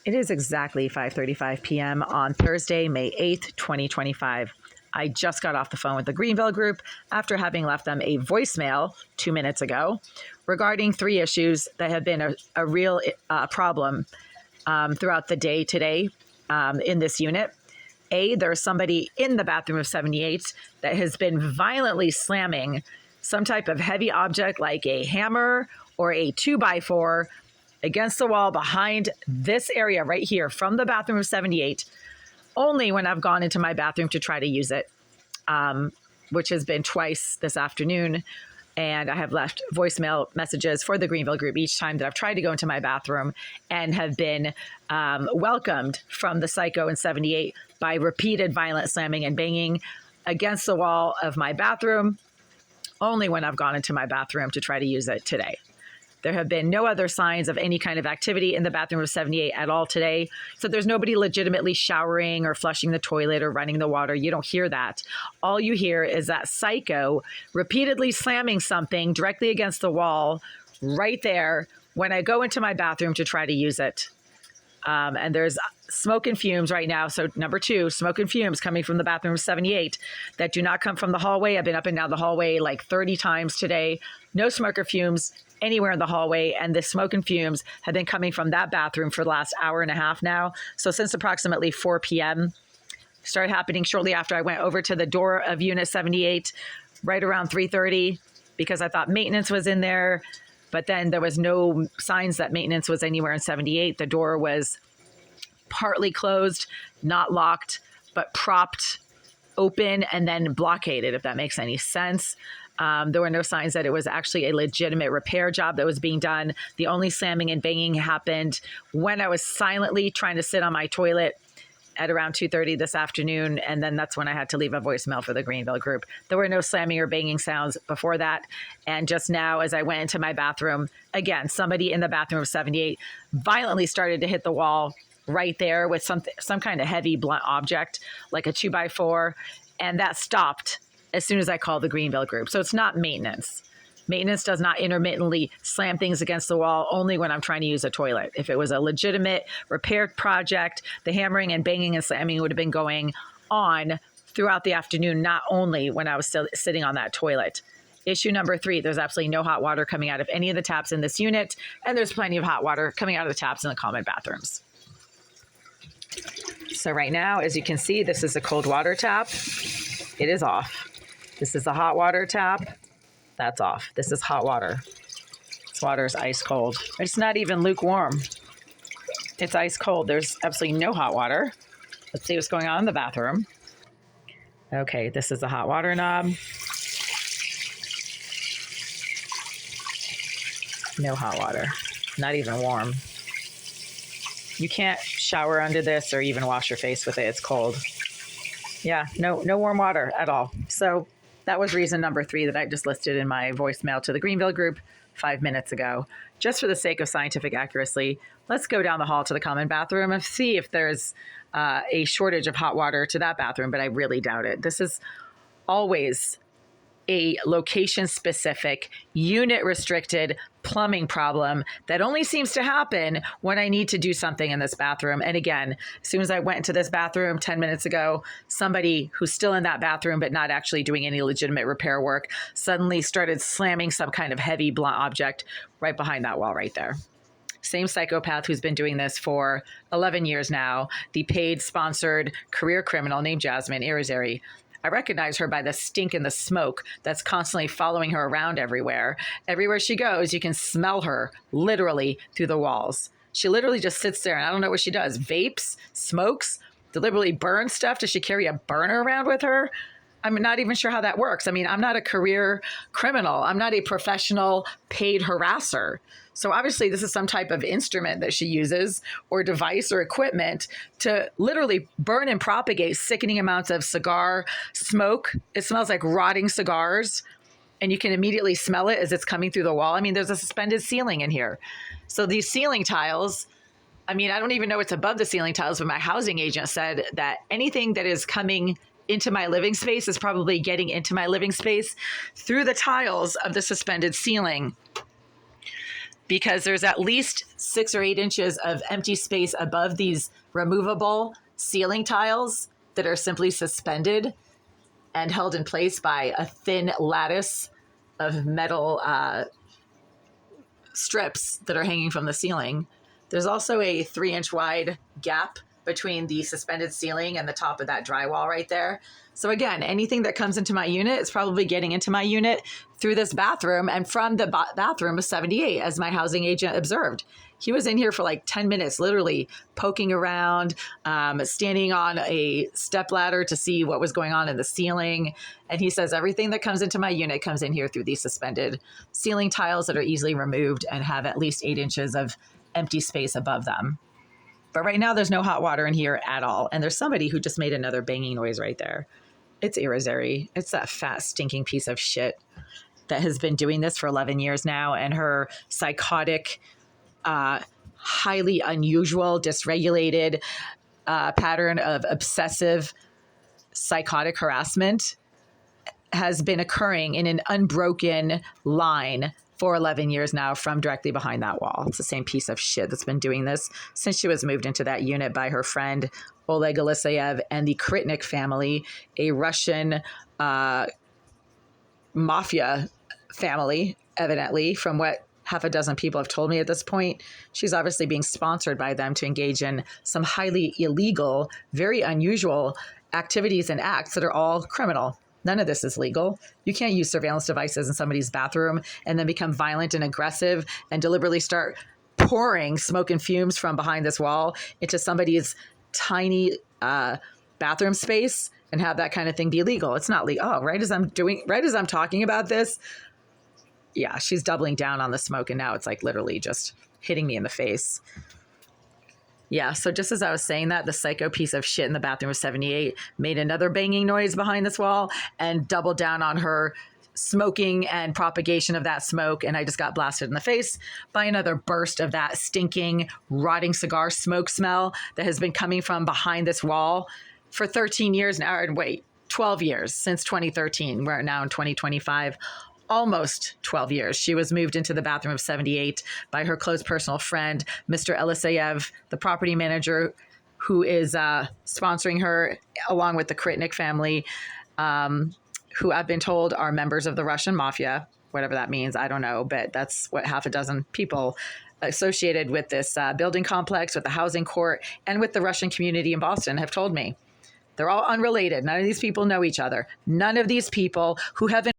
It is exactly 5:35 p.m. on Thursday, May 8th, 2025. I just got off the phone with the Greenville Group after having left them a voicemail 2 minutes ago regarding 3 issues that have been a real problem throughout the day today in this unit. There's somebody in the bathroom of 78 that has been violently slamming some type of heavy object like a hammer or a 2x4 against the wall behind this area right here from the bathroom of 78, only when I've gone into my bathroom to try to use it, which has been twice this afternoon. And I have left voicemail messages for the Greenville Group each time that I've tried to go into my bathroom and have been welcomed from the psycho in 78 by repeated violent slamming and banging against the wall of my bathroom, only when I've gone into my bathroom to try to use it today. There have been no other signs of any kind of activity in the bathroom of 78 at all today. So there's nobody legitimately showering or flushing the toilet or running the water. You don't hear that. All you hear is that psycho repeatedly slamming something directly against the wall right there when I go into my bathroom to try to use it. And there's smoke and fumes right now. So number 2, smoke and fumes coming from the bathroom of 78 that do not come from the hallway. I've been up and down the hallway like 30 times today. No smoke or fumes anywhere in the hallway, and the smoke and fumes have been coming from that bathroom for the last hour and a half now. So since approximately 4 p.m. started happening shortly after I went over to the door of unit 78 right around 3:30 because I thought maintenance was in there, but then there was no signs that maintenance was anywhere in 78. The door was partly closed, not locked, but propped open and then blockaded, if that makes any sense. There were no signs that it was actually a legitimate repair job that was being done. The only slamming and banging happened when I was silently trying to sit on my toilet at around 2:30 this afternoon. And then that's when I had to leave a voicemail for the Greenville Group. There were no slamming or banging sounds before that. And just now, as I went into my bathroom, again, somebody in the bathroom of 78 violently started to hit the wall right there with some kind of heavy blunt object, like a 2x4. And that stopped as soon as I called the Greenville Group. So it's not maintenance. Maintenance does not intermittently slam things against the wall, only when I'm trying to use a toilet. If it was a legitimate repair project, the hammering and banging and slamming would have been going on throughout the afternoon, not only when I was still sitting on that toilet. Issue number 3, there's absolutely no hot water coming out of any of the taps in this unit, and there's plenty of hot water coming out of the taps in the common bathrooms. So right now, as you can see, this is a cold water tap. It is off. This is a hot water tap. That's off. This is hot water. This water is ice cold. It's not even lukewarm. It's ice cold. There's absolutely no hot water. Let's see what's going on in the bathroom. Okay, this is the hot water knob. No hot water. Not even warm. You can't shower under this or even wash your face with it. It's cold. Yeah, no warm water at all. So that was reason number 3 that I just listed in my voicemail to the Greenville Group 5 minutes ago. Just for the sake of scientific accuracy, let's go down the hall to the common bathroom and see if there's a shortage of hot water to that bathroom, but I really doubt it. This is always a location-specific, unit-restricted plumbing problem that only seems to happen when I need to do something in this bathroom. And again, as soon as I went into this bathroom 10 minutes ago, somebody who's still in that bathroom but not actually doing any legitimate repair work suddenly started slamming some kind of heavy blunt object right behind that wall right there. Same psychopath who's been doing this for 11 years now, the paid sponsored career criminal named Jasmine Irizarry. I recognize her by the stink and the smoke that's constantly following her around everywhere. Everywhere she goes, you can smell her literally through the walls. She literally just sits there and I don't know what she does. Vapes, smokes, deliberately burns stuff. Does she carry a burner around with her? I'm not even sure how that works. I mean, I'm not a career criminal. I'm not a professional paid harasser. So obviously this is some type of instrument that she uses or device or equipment to literally burn and propagate sickening amounts of cigar smoke. It smells like rotting cigars and you can immediately smell it as it's coming through the wall. I mean, there's a suspended ceiling in here. So these ceiling tiles, I mean, I don't even know what's above the ceiling tiles, but my housing agent said that anything that is coming into my living space is probably getting into my living space through the tiles of the suspended ceiling. because there's at least 6 or 8 inches of empty space above these removable ceiling tiles that are simply suspended and held in place by a thin lattice of metal strips that are hanging from the ceiling. There's also a 3-inch wide gap between the suspended ceiling and the top of that drywall right there. So again, anything that comes into my unit is probably getting into my unit through this bathroom, and from the bathroom of 78, as my housing agent observed. He was in here for like 10 minutes, literally poking around, standing on a step ladder to see what was going on in the ceiling. And he says everything that comes into my unit comes in here through these suspended ceiling tiles that are easily removed and have at least 8 inches of empty space above them. But right now there's no hot water in here at all. And there's somebody who just made another banging noise right there. It's Irizarry. It's that fat, stinking piece of shit that has been doing this for 11 years now. And her psychotic, highly unusual, dysregulated pattern of obsessive psychotic harassment has been occurring in an unbroken line for 11 years now from directly behind that wall. It's the same piece of shit that's been doing this since she was moved into that unit by her friend Oleg Aleseyev and the Krytnik family, a Russian mafia family, evidently, from what half a dozen people have told me at this point. She's obviously being sponsored by them to engage in some highly illegal, very unusual activities and acts that are all criminal. None of this is legal. You can't use surveillance devices in somebody's bathroom and then become violent and aggressive and deliberately start pouring smoke and fumes from behind this wall into somebody's tiny bathroom space and have that kind of thing be legal. It's not legal. Oh, right as I'm talking about this, yeah, she's doubling down on the smoke, and now it's like literally just hitting me in the face. Yeah, so just as I was saying that, the psycho piece of shit in the bathroom of 78 made another banging noise behind this wall and doubled down on her smoking and propagation of that smoke. And I just got blasted in the face by another burst of that stinking, rotting cigar smoke smell that has been coming from behind this wall for 13 years now. Or wait, 12 years since 2013. We're now in 2025. Almost 12 years. She was moved into the bathroom of 78 by her close personal friend, Mr. Aleseyev, the property manager who is sponsoring her, along with the Krytnik family, who I've been told are members of the Russian mafia, whatever that means. I don't know, but that's what half a dozen people associated with this building complex, with the housing court, and with the Russian community in Boston have told me. They're all unrelated. None of these people know each other. None of these people who have